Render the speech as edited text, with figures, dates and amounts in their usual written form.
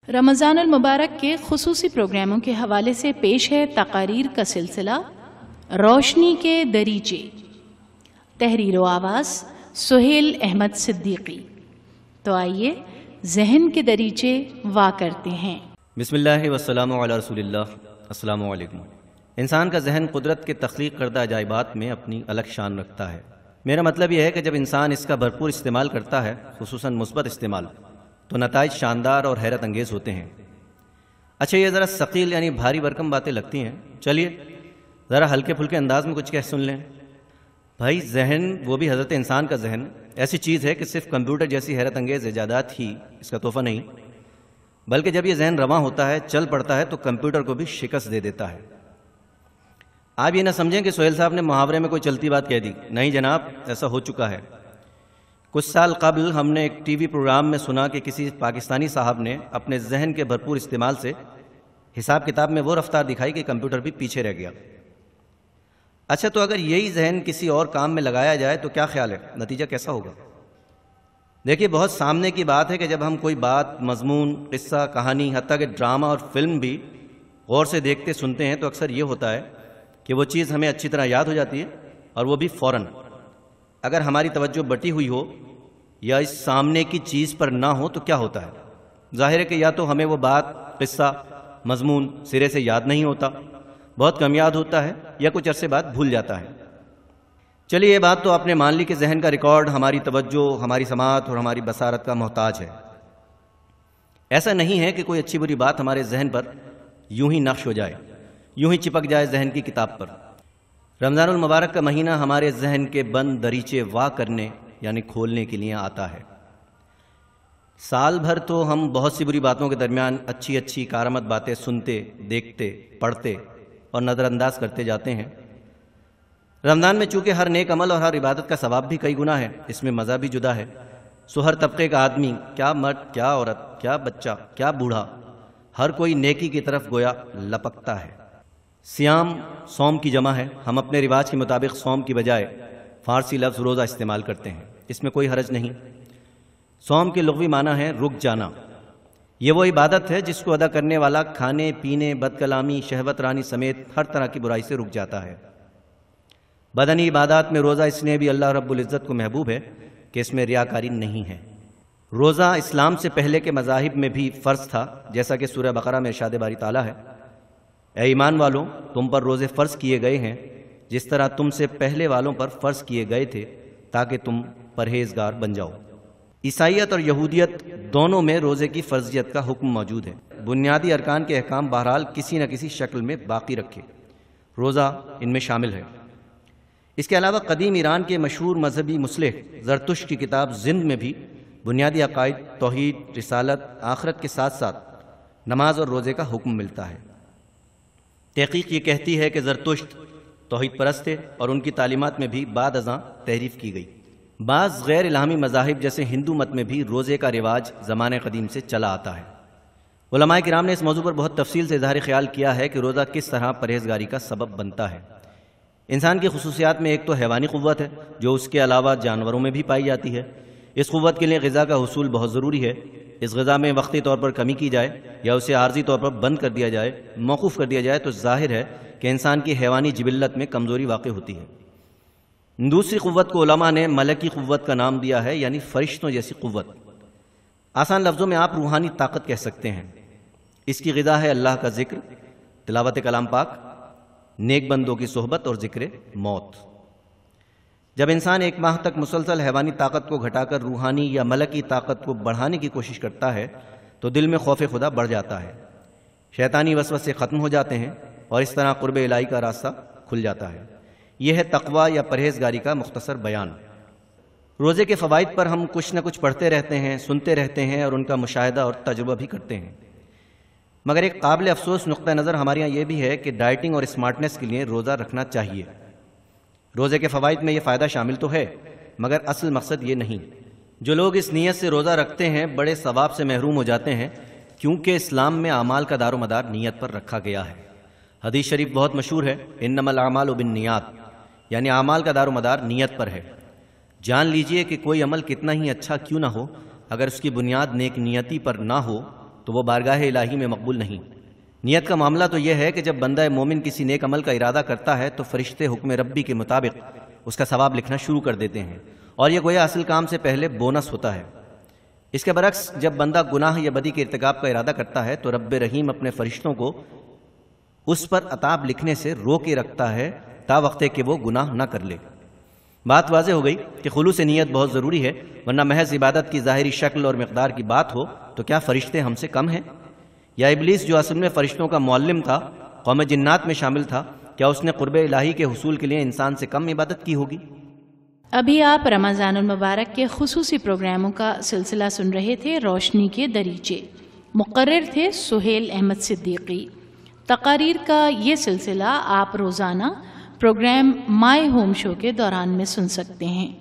رمضان المبارک کے خصوصی پروگراموں کے حوالے سے پیش ہے تقاریر کا سلسلہ روشنی کے دریچے، تحریر و آواز سہیل احمد صدیقی۔ تو آئیے ذہن کے دریچے وا کرتے ہیں۔ بسم اللہ والسلام علی رسول اللہ۔ السلام علیکم۔ انسان کا ذہن قدرت کے تخلیق کردہ عجائبات میں اپنی الگ شان رکھتا ہے۔ میرا مطلب یہ ہے کہ جب انسان اس کا بھرپور استعمال کرتا ہے، خصوصاً مثبت استعمال، تو نتائج شاندار اور حیرت انگیز ہوتے ہیں۔ اچھا، یہ ذرا ثقیل یعنی بھاری بھرکم باتیں لگتی ہیں، چلیے ذرا ہلکے پھلکے انداز میں کچھ کہہ سن لیں۔ بھائی، ذہن، وہ بھی حضرت انسان کا ذہن، ایسی چیز ہے کہ صرف کمپیوٹر جیسی حیرت انگیز ایجادات ہی اس کا تحفہ نہیں، بلکہ جب یہ ذہن رواں ہوتا ہے، چل پڑتا ہے، تو کمپیوٹر کو بھی شکست دے دیتا ہے۔ آپ یہ نہ سمجھیں کہ سہیل صاحب نے محاورے میں کوئی چلتی بات کہہ دی، نہیں جناب، ایسا ہو چکا ہے۔ کچھ سال قبل ہم نے ایک ٹی وی پروگرام میں سنا کہ کسی پاکستانی صاحب نے اپنے ذہن کے بھرپور استعمال سے حساب کتاب میں وہ رفتار دکھائی کہ کمپیوٹر بھی پیچھے رہ گیا۔ اچھا، تو اگر یہی ذہن کسی اور کام میں لگایا جائے تو کیا خیال ہے، نتیجہ کیسا ہوگا؟ دیکھیے، بہت سامنے کی بات ہے کہ جب ہم کوئی بات، مضمون، قصہ، کہانی، حتیٰ کہ ڈرامہ اور فلم بھی غور سے دیکھتے سنتے ہیں تو اکثر یہ ہوتا ہے کہ وہ چیز ہمیں اچھی طرح یاد ہو جاتی ہے، اور وہ بھی فوراً۔ اگر ہماری توجہ بٹی ہوئی ہو یا اس سامنے کی چیز پر نہ ہو تو کیا ہوتا ہے؟ ظاہر ہے کہ یا تو ہمیں وہ بات، قصہ، مضمون سرے سے یاد نہیں ہوتا، بہت کم یاد ہوتا ہے، یا کچھ عرصے بعد بھول جاتا ہے۔ چلیے، یہ بات تو آپ نے مان لی کہ ذہن کا ریکارڈ ہماری توجہ، ہماری سماعت اور ہماری بصارت کا محتاج ہے۔ ایسا نہیں ہے کہ کوئی اچھی بری بات ہمارے ذہن پر یوں ہی نقش ہو جائے، یوں ہی چپک جائے ذہن کی کتاب پر۔ رمضان المبارک کا مہینہ ہمارے ذہن کے بند دریچے وا کرنے یعنی کھولنے کے لیے آتا ہے۔ سال بھر تو ہم بہت سی بری باتوں کے درمیان اچھی اچھی کارآمد باتیں سنتے، دیکھتے، پڑھتے اور نظر انداز کرتے جاتے ہیں۔ رمضان میں چونکہ ہر نیک عمل اور ہر عبادت کا ثواب بھی کئی گنا ہے، اس میں مزہ بھی جدا ہے، سو ہر طبقے کا آدمی، کیا مرد، کیا عورت، کیا بچہ، کیا بوڑھا، ہر کوئی نیکی کی طرف گویا لپکتا ہے۔ سیام صوم کی جمع ہے، ہم اپنے رواج کے مطابق صوم کی بجائے فارسی لفظ روزہ استعمال کرتے ہیں، اس میں کوئی حرج نہیں۔ صوم کے لغوی معنی ہے رک جانا۔ یہ وہ عبادت ہے جس کو ادا کرنے والا کھانے پینے، بد کلامی، شہوت رانی سمیت ہر طرح کی برائی سے رک جاتا ہے۔ بدنی عبادات میں روزہ اس لیے بھی اللہ رب العزت کو محبوب ہے کہ اس میں ریاکاری نہیں ہے۔ روزہ اسلام سے پہلے کے مذاہب میں بھی فرض تھا، جیسا کہ سورہ بقرہ میں ارشاد باری تعالیٰ ہے، اے ایمان والوں، تم پر روزے فرض کیے گئے ہیں جس طرح تم سے پہلے والوں پر فرض کیے گئے تھے تاکہ تم پرہیزگار بن جاؤ۔ عیسائیت اور یہودیت دونوں میں روزے کی فرضیت کا حکم موجود ہے۔ بنیادی ارکان کے احکام بہرحال کسی نہ کسی شکل میں باقی رکھے، روزہ ان میں شامل ہے۔ اس کے علاوہ قدیم ایران کے مشہور مذہبی مصلح زرتشت کی کتاب زند میں بھی بنیادی عقائد، توحید، رسالت، آخرت کے ساتھ ساتھ نماز اور روزے کا حکم ملتا ہے۔ تحقیق یہ کہتی ہے کہ زرتشت توحید پرست تھے اور ان کی تعلیمات میں بھی بعد ازاں تحریف کی گئی۔ بعض غیر الہامی مذاہب جیسے ہندو مت میں بھی روزے کا رواج زمانے قدیم سے چلا آتا ہے۔ علماء کرام نے اس موضوع پر بہت تفصیل سے اظہار خیال کیا ہے کہ روزہ کس طرح پرہیزگاری کا سبب بنتا ہے۔ انسان کی خصوصیات میں ایک تو حیوانی قوت ہے جو اس کے علاوہ جانوروں میں بھی پائی جاتی ہے۔ اس قوت کے لیے غذا کا حصول بہت ضروری ہے۔ اس غذا میں وقتی طور پر کمی کی جائے یا اسے عارضی طور پر بند کر دیا جائے، موقوف کر دیا جائے، تو ظاہر ہے کہ انسان کی حیوانی جبلت میں کمزوری واقع ہوتی ہے۔ دوسری قوت کو علماء نے ملکی قوت کا نام دیا ہے، یعنی فرشتوں جیسی قوت۔ آسان لفظوں میں آپ روحانی طاقت کہہ سکتے ہیں۔ اس کی غذا ہے اللہ کا ذکر، تلاوت کلام پاک، نیک بندوں کی صحبت اور ذکر موت۔ جب انسان ایک ماہ تک مسلسل حیوانی طاقت کو گھٹا کر روحانی یا ملکی طاقت کو بڑھانے کی کوشش کرتا ہے تو دل میں خوف خدا بڑھ جاتا ہے، شیطانی وسوسے ختم ہو جاتے ہیں اور اس طرح قرب الہی کا راستہ کھل جاتا ہے۔ یہ ہے تقویٰ یا پرہیزگاری کا مختصر بیان۔ روزے کے فوائد پر ہم کچھ نہ کچھ پڑھتے رہتے ہیں، سنتے رہتے ہیں اور ان کا مشاہدہ اور تجربہ بھی کرتے ہیں، مگر ایک قابل افسوس نقطہ نظر ہمارے یہاں یہ بھی ہے کہ ڈائٹنگ اور اسمارٹنس کے لیے روزہ رکھنا چاہیے۔ روزے کے فوائد میں یہ فائدہ شامل تو ہے، مگر اصل مقصد یہ نہیں۔ جو لوگ اس نیت سے روزہ رکھتے ہیں بڑے ثواب سے محروم ہو جاتے ہیں، کیونکہ اسلام میں اعمال کا دار و مدار نیت پر رکھا گیا ہے۔ حدیث شریف بہت مشہور ہے، انما الاعمال بالنیات، یعنی اعمال کا دار و مدار نیت پر ہے۔ جان لیجئے کہ کوئی عمل کتنا ہی اچھا کیوں نہ ہو، اگر اس کی بنیاد نیک نیتی پر نہ ہو تو وہ بارگاہ الہی میں مقبول نہیں۔ نیت کا معاملہ تو یہ ہے کہ جب بندہ مومن کسی نیک عمل کا ارادہ کرتا ہے تو فرشتے حکم ربی کے مطابق اس کا ثواب لکھنا شروع کر دیتے ہیں، اور یہ گویا اصل کام سے پہلے بونس ہوتا ہے۔ اس کے برعکس جب بندہ گناہ یا بدی کے ارتکاب کا ارادہ کرتا ہے تو رب رحیم اپنے فرشتوں کو اس پر عتاب لکھنے سے روکے رکھتا ہے تا وقتے کہ وہ گناہ نہ کر لے۔ بات واضح ہو گئی کہ خلوص نیت بہت ضروری ہے، ورنہ محض عبادت کی ظاہری شکل اور مقدار کی بات ہو تو کیا فرشتے ہم سے کم ہیں؟ یا ابلیس جو اصل میں فرشتوں کا معلم تھا، قوم جنات میں شامل تھا، کیا اس نے قرب الہی کے حصول کے لیے انسان سے کم عبادت کی ہوگی؟ ابھی آپ رمضان المبارک کے خصوصی پروگراموں کا سلسلہ سن رہے تھے، روشنی کے دریچے۔ مقرر تھے سہیل احمد صدیقی۔ تقاریر کا یہ سلسلہ آپ روزانہ پروگرام مائی ہوم شو کے دوران میں سن سکتے ہیں۔